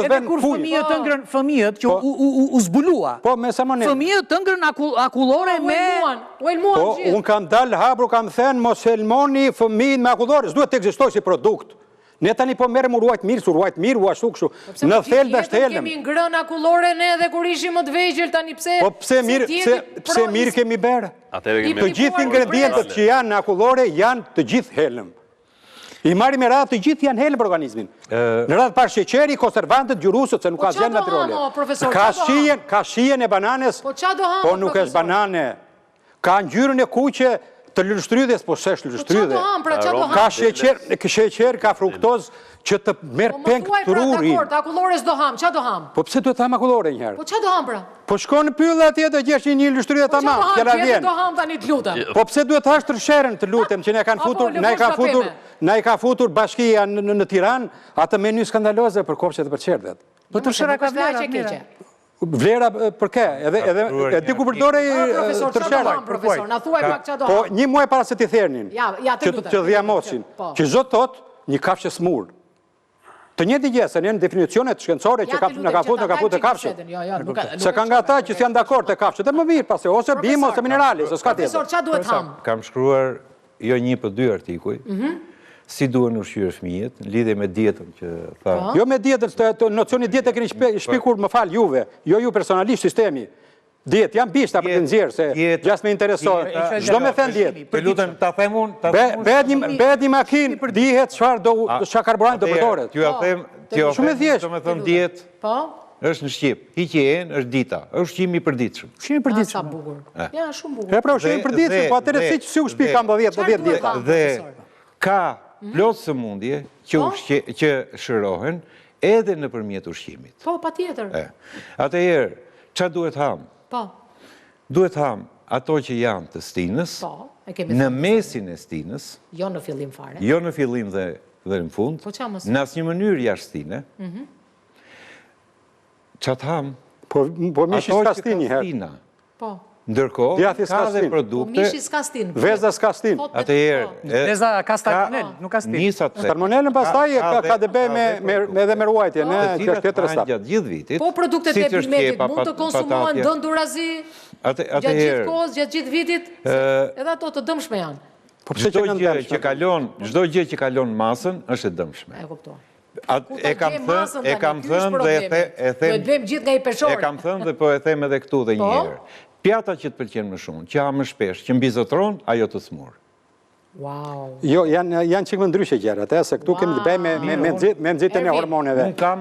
Speaker 2: edhe kur fëmijët ëngrën, fëmijët që u zbulua.
Speaker 3: Po, me sa më ne.
Speaker 2: Fëmijët ëngrën akullore me...
Speaker 3: Po, unë kam dalë hapur, kam thënë, mos helmoni fëmijën me akullore, s'duhet të ekzistojë si produkt. Ne tani po merrem u ruajt mirë, u ashtu kështu. Në thelb është helm.
Speaker 1: Kemi ngrënë akullore ne edhe kur ishim më të vegjël tani pse?
Speaker 3: Po pse mirë kemi bërë? Të gjithë ingredientët që janë në akullore janë të gjithë helm. I marri me radhë të gjithë janë helë për organizmin. Në radhë parë sheqeri, konservantët, gjurusët, se nuk ka zjenë natyrale. Ka shijen e bananes, po nuk është banane. Ka ngjyrën e kuqe të luleshtrydhes, po s'është luleshtrydhe. Ka sheqer, ka fruktozë që të merë peng të rurin.
Speaker 1: Po, akullore s'do ham, qa do ham?
Speaker 3: Po pse duhet të ham akullore njëherë?
Speaker 1: Po qa do ham, pra?
Speaker 3: Po shko në pyllë atje dhe gjesh një luleshtrydhe të mam, kjela vjen.
Speaker 1: Po qa do ham tani të lutem?
Speaker 3: Po pse duhet të hash të rësherën të lutem, që ne ka futur bashkia në Tiranë, atë menu skandaloze për kopshet dhe për qerdhet.
Speaker 2: Po të rëshera ka vlera të mire.
Speaker 3: Vlera për ke, edhe di ku përdore të rëshera.
Speaker 1: Profesor, na thuaj pak qa do ham.
Speaker 3: Po një muaj para se t'i thernin, që dhjamosin, që zotë thot, një kafshë smur. Të njëti gjesë, në definicionet shkencore që në ka fut të kafshët. Se ka nga ta që si janë dakord të kafshët, e më mirë pase, ose bim, ose minerali, se s'ka tjetër.
Speaker 1: Profesor, qa duhet ham?
Speaker 5: Kam shkruar jo 1 për 2 artikuj, si duhen ushqyer fëmijët, lidhje me dietën që tha.
Speaker 3: Jo me dietën, nocioni dietë e keni shpikur më fal juve, jo ju personalisht sistemi. Dietë, jam bishta për të nxjerrë, se gjas me interesohet. Çdo me thënë dietë.
Speaker 5: Të lutem, ta them unë.
Speaker 3: Bëhet një makinë, dihet çfarë karburant do përdoret.
Speaker 5: T'ju them,
Speaker 3: shumë e thjeshtë.
Speaker 5: Do me thënë dietë.
Speaker 1: Po?
Speaker 5: Është në Shqip. Higienë është dita, është ushqimi i përditshëm.
Speaker 2: Ushqimi i përditshëm.
Speaker 1: Sa bukur. Ja, shumë bukur.
Speaker 3: E pra ushqimi i përditshëm, po atëre si u shpi kam 10 dieta.
Speaker 5: Dhe ka plot sëmundje që shërohen edhe nëpërmjet ushqimit.
Speaker 1: Po, patjetër.
Speaker 5: Atëherë, ç'a duhet ham?
Speaker 1: Po.
Speaker 5: Duhet ham ato që janë të stinës, në mesin e stinës,
Speaker 1: jo në fillim fare.
Speaker 5: Jo në fillim dhe në fund, në asnjë mënyrë jashtëstine. Çat ham?
Speaker 3: Po mishi s'ka stin njëherë.
Speaker 1: Po.
Speaker 5: Ndërkohë, ka dhe produkte...
Speaker 1: Mishi s'ka stin.
Speaker 3: Vezda s'ka stin.
Speaker 5: Atëherë...
Speaker 2: Vezda ka salmonel, nuk ka stin.
Speaker 3: Salmonelën pastaj ka të bëjë edhe me ruajtje, në kjo është tjetër stap.
Speaker 5: Gjatë gjithë vitit...
Speaker 1: Po produktet e bimetit mund të konsumohen dëndurazi, gjatë gjithë kohës, gjatë gjithë vitit, edhe ato të dëmshme janë.
Speaker 5: Çdo gjë që kalon masën është e dëmshme.
Speaker 1: E kuptoj.
Speaker 5: E kam thënë dhe po e them edhe këtu dhe njëherë. Pjata që të pëlqen më shumë, që ha më shpesh, që mbizotron, ajo të smur.
Speaker 1: Wow.
Speaker 3: Jo, janë qikë më ndryshe gjërat, se këtu kemi të bëj me nxitjen e hormoneve.
Speaker 5: Unë kam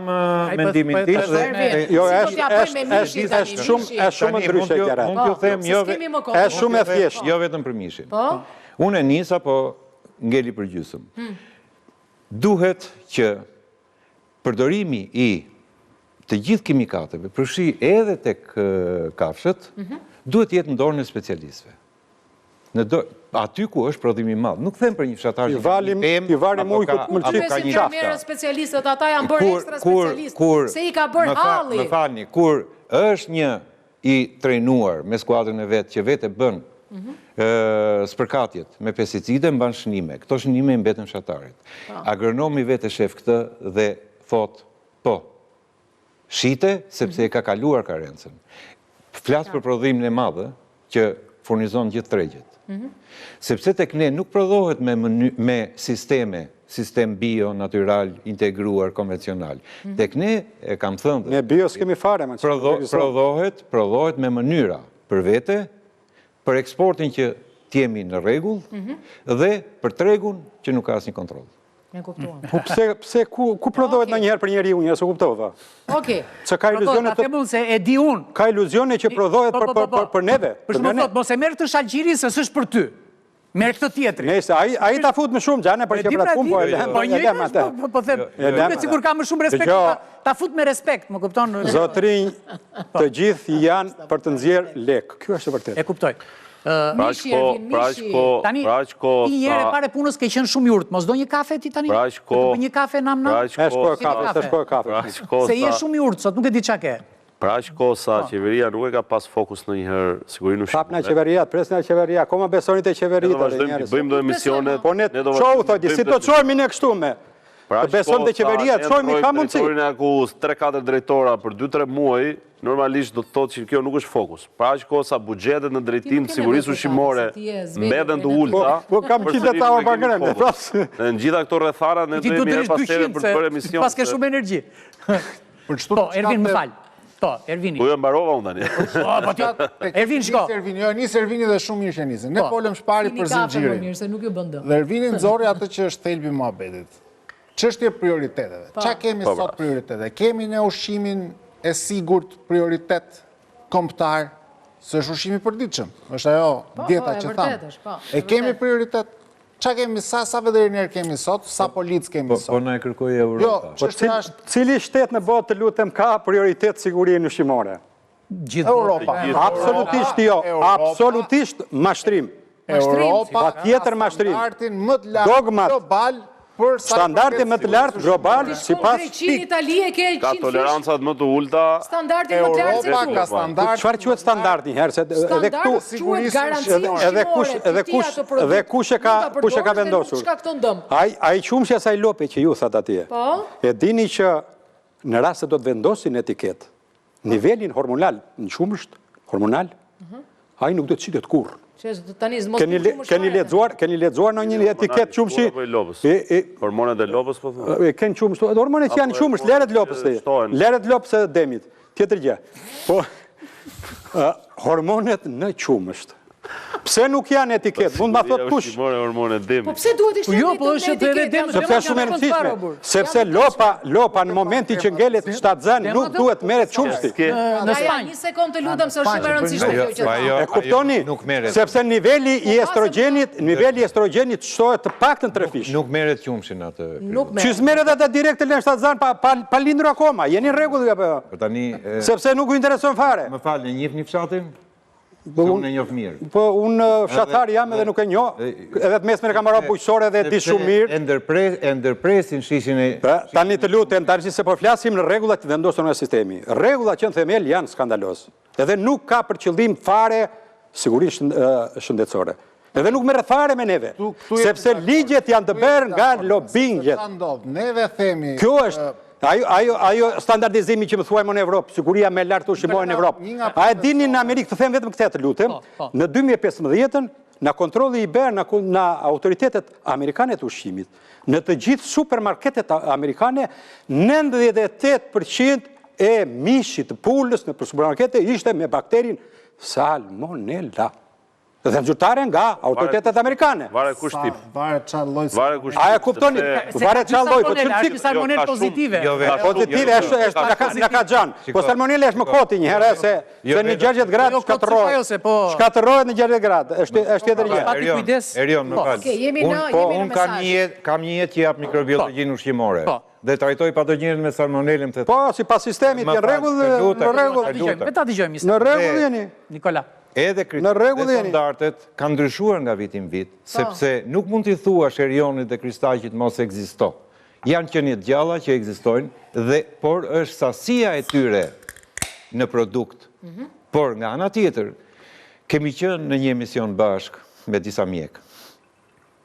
Speaker 5: mendimin tim dhe...
Speaker 3: Jo, është shumë ndryshe gjërat.
Speaker 5: Mund t'ju them,
Speaker 3: është shumë e thjeshtë.
Speaker 5: Jo vetëm për mishin. Unë e nisa, po ngeli për gjysmë. Duhet që përdorimi i të gjithë kimikateve, përfshi edhe tek kafshët, duhet jetë në dorën e specialistëve. Aty ku është prodhimi madh. Nuk them për një fshatar që
Speaker 3: i varim ujë ku mëlçit
Speaker 1: ka një qafta. Specialistët ata janë bërë ekstra specialistë, se i ka bërë halli.
Speaker 5: Më falni, kur është një i trejnuar me skuadrën e vetë, që vetë e bën spërkatjet me pesticide, mban shënime. Këto shënime i mbeten fshatarit. Agronomi vetë e shef këtë dhe thot, po, shite sepse e ka kaluar karencën. Flasë për prodhimin e madhe që furnizon gjithë tregjet. Sepse tek ne nuk prodhohet me sistem bio, natural, integruar, konvencional. Tek ne, e kam thënë...
Speaker 3: Ne bio s'kemi fare,
Speaker 5: prodhohet me mënyra për vete, për eksportin që t'jemi në regull, dhe për tregun që nuk ka asnjë kontroll.
Speaker 3: Pse ku prodhohet në njëherë për njeri unë, se kuptova?
Speaker 1: Oke.
Speaker 3: Ka iluzione Ka iluzione që prodhohet për neve.
Speaker 2: Për shumë thot, mos e merë të shalqiri se s'është për ty. Merë këtë tjetëri.
Speaker 3: Nese, a i ta fut më shumë, gjane, për që pra të kumë, po e lem atë.
Speaker 2: Po them, sigur ka më shumë respekt, ta fut me respekt, më kupton?
Speaker 3: Zotrinj, të gjithë janë për të nxjerrë lek. Kjo është e vërtetë.
Speaker 2: E kuptoj.
Speaker 6: Tani,
Speaker 2: ti njëre pare punës ke qenë shumë jurt, mos do një kafe ti tani? Një kafe nam-nam?
Speaker 3: Shko e kafe.
Speaker 2: Se je shumë jurt, sot nuk e di qa ke.
Speaker 6: Pra që ko sa qeveria nuk e ka pas fokus në njëherë sigurinë ushqimore.
Speaker 3: Hap në qeveria, presë në qeveria, koma besonit e qeverit.
Speaker 6: Bëjmë do emisionet.
Speaker 3: Po ne qohu, thoti, si të qojmë në kështu me. Të beson të qeveria, të qojmë i ka mundësi.
Speaker 6: Drejtorin e ku 3-4 drejtora për 2-3 muaj, normalisht do të thotë që kjo nuk është fokus. Pra që ko sa bugjetet në drejtim të sigurisë ushqimore mbeten të ulta.
Speaker 3: Po kam qitë ta o bangrende.
Speaker 6: Në gjitha këto rrethana, ne dojmë herë pas tere për të bërë emision.
Speaker 2: Pas ke shumë energji. Po, Ervin, më falë. Po, Ervini.
Speaker 6: Po jo mbarova unë tani.
Speaker 2: Ervin, shko.
Speaker 4: Nis Ervini dhe shumë mirë që nisën. Ne folëm shpari për zinxhirin.
Speaker 1: Mirë, se nuk ju bën dëm.
Speaker 4: Dhe Ervini nxorri atë që është thelbi i muhabetit. Çështja e prioriteteve. Çka kemi sot prioritete? Kemi ne ushqimin e sigurt prioritet kombëtar, se është ushqimi i përditshëm. Është ajo dieta që thamë. E kemi prioritet. Qa kemi, sa vederinjer kemi sot, sa polic kemi sot?
Speaker 5: Po na e kërkoj Europa.
Speaker 3: Cili shtet në botë të lutem ka prioritet sigurinë ushqimore?
Speaker 4: Europa.
Speaker 3: Absolutisht jo, absolutisht mashtrim.
Speaker 4: Europa
Speaker 3: tjetër mashtrim.
Speaker 4: Standardin më të lartë global për
Speaker 3: standardi më të lartë global sipas
Speaker 1: Itali e ke 100
Speaker 6: ka tolerancat më të ulta.
Speaker 1: Standardi më të lartë se
Speaker 4: Europa ka standard.
Speaker 3: Çfarë quhet standardi herë se edhe këtu edhe kush e ka vendosur. Ai qumshja sa i lope që ju that atje. E dini që në rast se do të vendosin etiket nivelin hormonal në qumsht, hormonal, ai nuk do të qitet kurrë. Keni lexuar në një etiket qumshi?
Speaker 6: Hormonet e lopës, po thua?
Speaker 3: Ken qumsh, hormonet që janë qumsh, leret lopës të leret lopës e demit, tjetër gjë. Po, hormonet në qumsht. Pse nuk janë etiket? Mund ma thot kush?
Speaker 1: Po pse duhet ishte etiket?
Speaker 3: Sepse është shumë e rëndësishme. Sepse lopa në momenti që ngelet shtatzën nuk duhet merret qumshti.
Speaker 1: Një sekond të lutem se është shumë e rëndësishme.
Speaker 3: E kuptoni? Sepse niveli i estrogjenit shtohet të paktën 3 fish.
Speaker 5: Nuk merret qumshin atë.
Speaker 3: Qys merret atë direkt të lënë shtatzën pa lindur akoma. Jeni në rregull apo jo? Sepse nuk u intereson fare.
Speaker 5: Më falni, njihni fshatin? Unë e njoh mirë.
Speaker 3: Po unë fshatar jam edhe nuk e njoh. Edhe të mesme kam marrë bujqësore dhe di shumë mirë.
Speaker 5: E ndërpresin shishin e...
Speaker 3: Tani të lutem, tani se po flasim në rregullat që vendosur në sistemi. Rregullat që në themel janë skandaloz. Edhe nuk ka për qëllim fare sigurisht shëndetësore. Edhe nuk merret fare me neve. Sepse ligjet janë të bërë nga lobinget.
Speaker 4: Neve themi...
Speaker 3: Kjo është... Ajo standardizimi që më thuajmë në Evropë, siguria me lartë ushqimore në Evropë. A e dini në Amerikë, të them vetëm këtë të lutem, në 2015 në kontrolli i bërë në autoritetet amerikane të ushqimit, në të gjithë supermarketet amerikane, 98% e mishit të pulës në supermarkete ishte me bakterin Salmonella. Dhe nxyrtare nga autoritetet amerikane.
Speaker 6: Vare kush tip.
Speaker 4: Vare çfarë lloj.
Speaker 3: A e kuptoni? Vare çfarë lloj, po
Speaker 2: çfarë salmonellë pozitive.
Speaker 3: Pozitive është na ka xhan. Po salmonella është më koti një herë se në 60 gradë shkatërrohet në 60 gradë. Është tjetër gjë.
Speaker 2: Pati kujdes.
Speaker 5: Erion, më fal. Unë kam një jetë që jap mikrobiologjinë ushqimore. Dhe trajtoj patogjenën me salmonellën të...
Speaker 3: Po, sipas sistemit janë rregull.
Speaker 2: Vetë dëgjojmë.
Speaker 3: Në rregull jeni.
Speaker 2: Nikola.
Speaker 5: Edhe standardet kanë ndryshuar nga vit në vit, sepse nuk mund t'i thua Erionit dhe Kristaqit mos ekzisto. Janë qenie gjalla që ekzistojnë, por është sasia e tyre në produkt. Por nga ana tjetër, kemi qenë në një emision bashk me disa mjekë.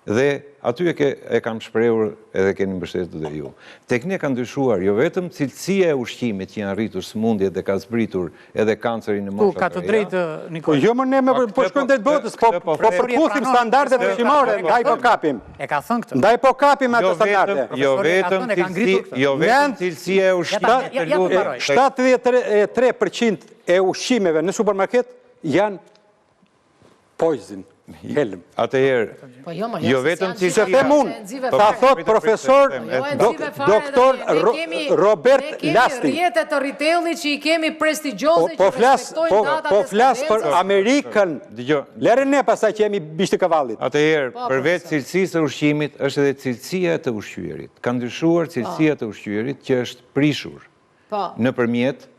Speaker 5: Dhe aty e kam shprehur edhe keni mbështetur dhe ju. Tek ne ka ndryshuar jo vetëm cilësia e ushqimit që janë rritur sëmundjet dhe ka zbritur edhe kancerin në moshat.
Speaker 2: Ka të drejtë Nikola.
Speaker 3: Jo më ne po shkojmë drejt botës, po përputhim standardet ushqimore, ndaj po kapim.
Speaker 2: E ka thënë këtë.
Speaker 3: Ndaj po kapim ato standarde.
Speaker 5: Jo vetëm cilësia e ushqimit.
Speaker 3: 73% e ushqimeve në supermarket janë poison. Helm.
Speaker 5: Atëherë, jo vetëm
Speaker 3: se them unë, ta thot profesor doktor Robert Lasting.
Speaker 1: Rjetet të ritellit që i kemi prestigjioze që respektojnë datat
Speaker 3: Po flas për Amerikën. Lere ne pasaj që jemi bishtë kavallit.
Speaker 5: Atëherë, përveç cilësisë së ushqimit, është edhe cilësia të ushqyerit. Ka ndryshuar cilësia të ushqyerit që është prishur nëpërmjet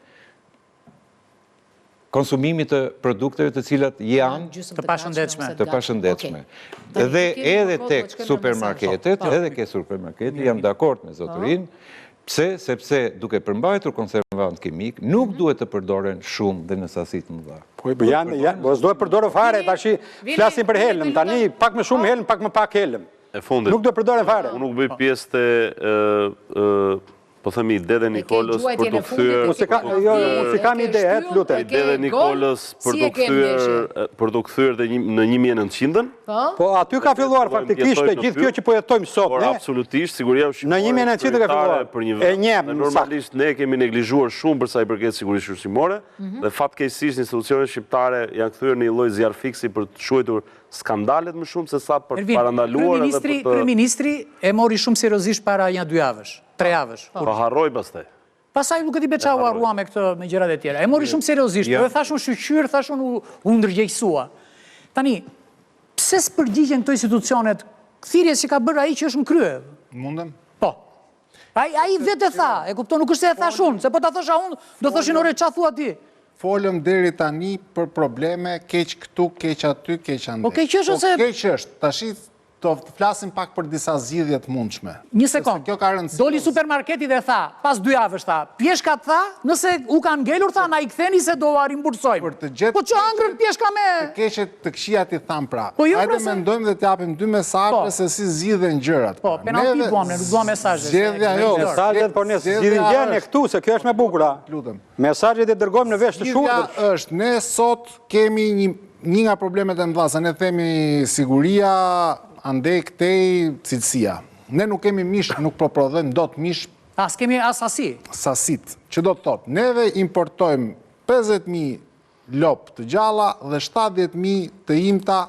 Speaker 5: konsumimit të produkteve të cilat janë
Speaker 2: të
Speaker 5: pashëndetshme. Dhe edhe tek supermarketet, jam dakord me zotërinë, sepse duke përmbajtur konservant kimik, nuk duhet të përdoren shumë dhe në sasi të mëdha.
Speaker 3: Po s'do e përdoren fare, tash flasim për helm, tani pak më shumë helm, pak më pak helm. Nuk do e përdoren fare.
Speaker 6: Unë nuk bëj pjesë të po themi ide dhe Nikolës për të kthyer...
Speaker 3: Mos e kam ide, lutem.
Speaker 6: Ide dhe Nikolës për të kthyer në 1900-ën.
Speaker 3: Po aty ka filluar faktikisht e gjithë kjo që po jetojmë sot.
Speaker 6: Por absolutisht, siguria ushqimore...
Speaker 3: Në 1900 ka filluar. E njem,
Speaker 6: normalisht ne kemi neglizhuar shumë për sa i përket sigurisë ushqimore dhe fatkeqësisht institucionet shqiptare janë kthyer në një lloj zjarrfiksi për të shuajtur skandalet më shumë se sa për të parandaluar edhe për të...
Speaker 2: Kryeministri e mori shumë seriozisht para 1-2 javësh, 3 javësh.
Speaker 6: Po harroi pastaj.
Speaker 2: Pastaj nuk e di beçau harrua me këtë me gjërat e tjera. E mori shumë seriozisht, dhe thashun shqyr, thashun u ndërgjegjësua. Tani, pse s'përgjigjen këto institucionet thirrjes që ka bërë ai që është në krye?
Speaker 4: Mundem?
Speaker 2: Po. Ai vetë tha, e kupton, nuk është se e thash unë, se po ta thosha unë, do thoshin ore ç'a thua ti.
Speaker 4: Folëm deri tani për probleme, keq këtu, keq aty, keq ande.
Speaker 2: Po keq është ose...
Speaker 4: Keq është, tash të flasim pak për disa zgjidhje të mundshme.
Speaker 2: Një sekond, doli supermarketi dhe tha, pas 2 javësh tha, pjeshkat tha, nëse u kanë ngelur tha, na i ktheni se do a rimbursojmë. Po që angrën pjeshka me...
Speaker 4: Të keqet të këqija ti tham pra.
Speaker 2: Po jo,
Speaker 4: hajde mendojmë dhe t'japim 2 mesazhe se si zgjidhen gjërat.
Speaker 2: Po, penalti duam, ne nuk duam mesazhe.
Speaker 4: Zgjedhja jo.
Speaker 3: Mesazhet po ne zgjidhim gjën e këtu se kjo është më e bukur.
Speaker 4: Lutem.
Speaker 3: Mesazhet i dërgojmë në vesh të shurtër.
Speaker 4: Zgjidhja është ne sot kemi një nga problemet e mëdha, se ne themi siguria, andej këtej cilësia. Ne nuk kemi mish, nuk proprodhojmë dot mish.
Speaker 2: S'kemi as sasi.
Speaker 4: Sasit, që do të thotë, neve importojmë 50.000 lop të gjalla dhe 70.000 të imta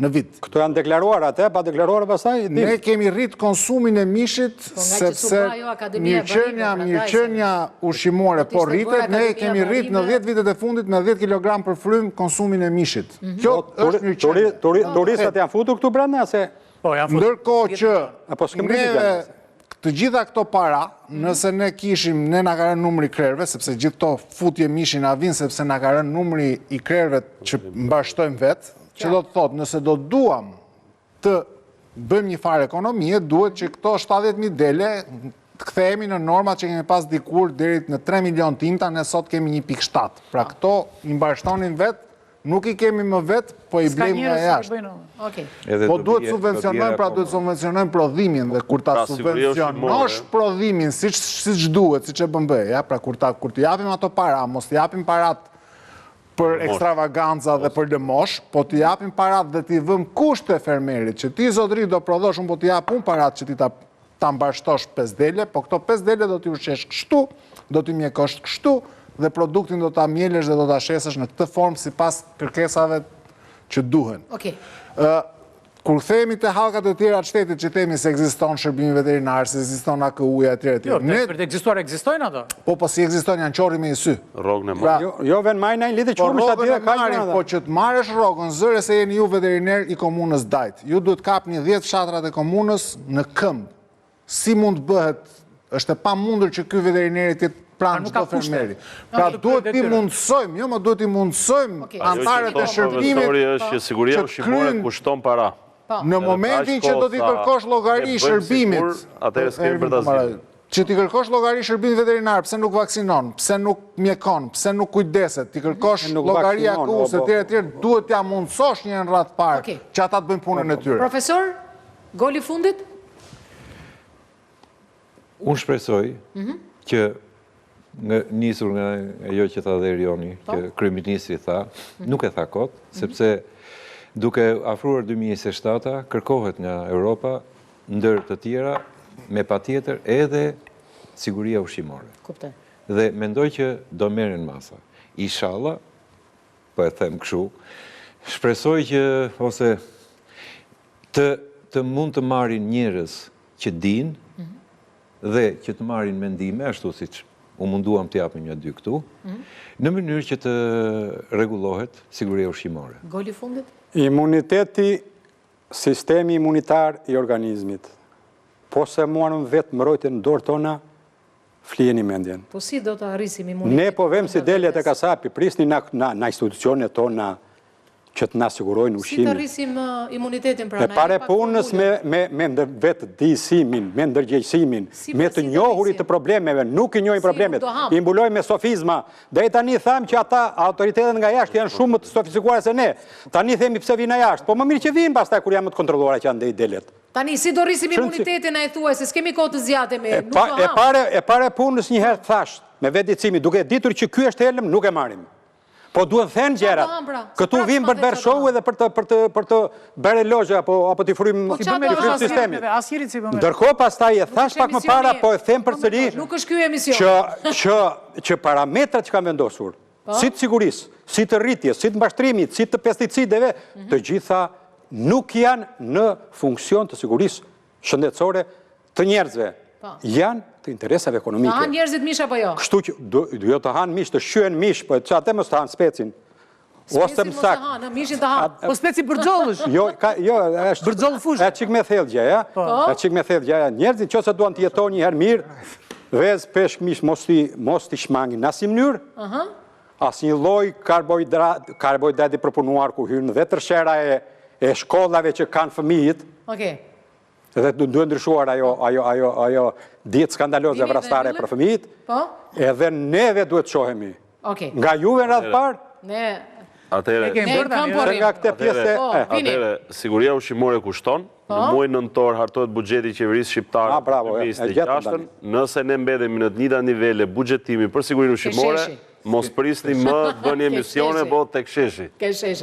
Speaker 4: në vit.
Speaker 3: Këto janë deklaruar atë, pa deklaruar pastaj?
Speaker 4: Ne kemi rrit konsumin e mishit, sepse mirëqenia ushqimore po rritet, ne kemi rrit në 10 vitet e fundit me 10 kg për frym konsumin e mishit. Kjo është mirëqenia.
Speaker 3: Turistat janë futur këtu brenda se...
Speaker 4: Ndërkohë që neve të gjitha këto para, nëse ne kishim, ne na ka rënë numri krerëve, sepse gjithë to futje mishin na vinë sepse na ka rënë numri i krerëve që mbashtojmë vetë, që do të thotë, nëse do duam të bëjmë një farë ekonomie, duhet që këto 70.000 dele të kthehemi në normat që kemi pas dikur deri në 3 milion tinta, ne sot kemi 1.7. Pra këto i mbashtonin vetë, nuk i kemi më vetë, po i blejmë nga jashtë. Po duhet subvencionojmë, pra duhet subvencionojmë prodhimin, dhe kur ta subvencionosh prodhimin, siç duhet, siç e bën BE, pra kur të japim ato para, mos të japim parat për ekstravaganza dhe për lëmosh, po t'i japim parat dhe t'i vëm kushte fermerit, që ti zotëri do prodhosh, unë po t'i japim parat që ti ta mbashtosh 5 dele, po këto 5 dele do t'i ushqesh kështu, do t'i mjekosh kështu, dhe produktin do t'a mjelesh dhe do t'a shesesh në këtë formë si pas kërkesave që duhen. Kur themi të hallkat e tjera të shtetit që themi se ekziston shërbimi veterinar, se ekziston AKU-ja e tjera të tjera.
Speaker 2: Jo, për të ekzistuar ekzistojnë ato?
Speaker 4: Po si ekzistojnë janë qori me i sy.
Speaker 6: Rogën e marë.
Speaker 3: Jo, ven majna i lidhe qurë më shtatë dhe kajnë.
Speaker 4: Po që të marrësh rogën, zëre se jeni ju veteriner i komunës Dajt. Ju duhet kapni 10 fshatrat e komunës në këmbë. Si mund bëhet, është e pa mundur që ky veterineri të pranë çdo fermeri. Pra duhet t'i mundsojmë, jo më duhet t'i mundsojmë antarët e shërbimit
Speaker 6: që siguria ushqimore kushton para.
Speaker 4: Në momentin që do t'i kërkosh llogari shërbimit, që t'i kërkosh llogari shërbimit veterinar, pse nuk vaksinon, pse nuk mjekon, pse nuk kujdeset, t'i kërkosh llogari akuse etj, duhet t'ja mundsosh një radhë parë që ata të bëjnë punën e tyre.
Speaker 1: Profesor, goli fundit?
Speaker 5: Unë shpresoj që nisur nga ajo që tha dhe Erioni, që kryeministri tha, nuk e tha kot, sepse duke afruar 2027, kërkohet nga Europa, ndër të tjera, me patjetër edhe siguria ushqimore. Dhe mendoj që do merren masa. Inshallah, po e them kështu, shpresoj që ose të mund të marrin njerëz që dinë dhe që të marrin mendime, ashtu siç u munduam të japim 1-2 këtu, në mënyrë që të rregullohet siguria ushqimore.
Speaker 1: Goli fundit?
Speaker 3: Imuniteti, sistemi imunitar i organizmit. Po se morëm vetë mbrojtjen në dorë tona, flijeni mendjen.
Speaker 1: Po si do të arrisim imunitetin?
Speaker 3: Ne po vëmë si deljet e kasapi, prisni na institucionet tona që të na sigurojnë ushqimin.
Speaker 1: Si të arrisim imunitetin pra?
Speaker 3: E pare punës me vetë disimin, me ndërgjegjësimin, me të njohurit të problemeve, nuk i njohin problemet, i mbulojnë me sofizma. Dhe tani thamë që ata autoritetet nga jashtë janë shumë të sofistikuar se ne. Tani themi pse vinë jashtë, po më mirë që vinë pastaj kur janë më të kontrolluara që janë dhe i delet.
Speaker 1: Tani, si do rrisim imunitetin e thua, se s'kemi kohë të zgjate me...
Speaker 3: E pare punës njëherë thash, me vedicimi, duke ditur që ky është helm, nuk e marim. Po duhet thënë gjerat. Këtu vim për të bërë show edhe për të bërë logje, apo t'i frymë sistemit. Ndërkohë pastaj e thash pak më para, po e them përsëri
Speaker 1: nuk është ky emision.
Speaker 3: Që parametrat që kanë vendosur, si të sigurisë, si të rritjes, si të mbashtrimit, si të pesticideve, të gjitha nuk janë në funksion të sigurisë shëndetësore të njerëzve. Janë të interesave ekonomike.
Speaker 1: Të hanë njerëzit mish apo jo?
Speaker 3: Kështu që jo të hanë mish, të shyen mish, po që atë mos të hanë specin.
Speaker 1: Specin mos të hanë, mishin të hanë.
Speaker 2: Po speci bërgjollësh?
Speaker 3: Jo, është...
Speaker 2: Bërgjollë fushë?
Speaker 3: E qik me thellgja, ja? E qik me thellgja, ja? Njerëzit që se duan të jeton njëherë mirë, vez, peshk, mish, mos t'i shmangin në asim mënyrë, as një loj karbohidrati përpunuar ku hyrë dhe tërshera e shkollave që kanë fëmijit, dhe duhet ndryshuar ajo dietë skandaloze vrastare për fëmijit, edhe neve duhet shohemi. Nga juve në radhë parë, nga këte pjesë...
Speaker 6: Atere, siguria ushqimore kushton, në muaj nëntor hartohet buxheti i qeverisë shqiptare 2026, nëse ne mbedemi në të njëjta nivele buxhetimi për sigurinë ushqimore, mos prisni më bëni emisione, po tek sheshi.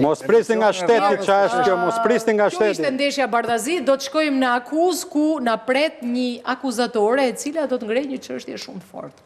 Speaker 3: Mos prisni nga shteti, qa është kjo, mos prisni nga shteti.
Speaker 1: Kjo ishte ndeshja Bardhazi, do të shkojmë në akuzë ku në pret një akuzatore e cila do të ngrej një çështje shumë fort.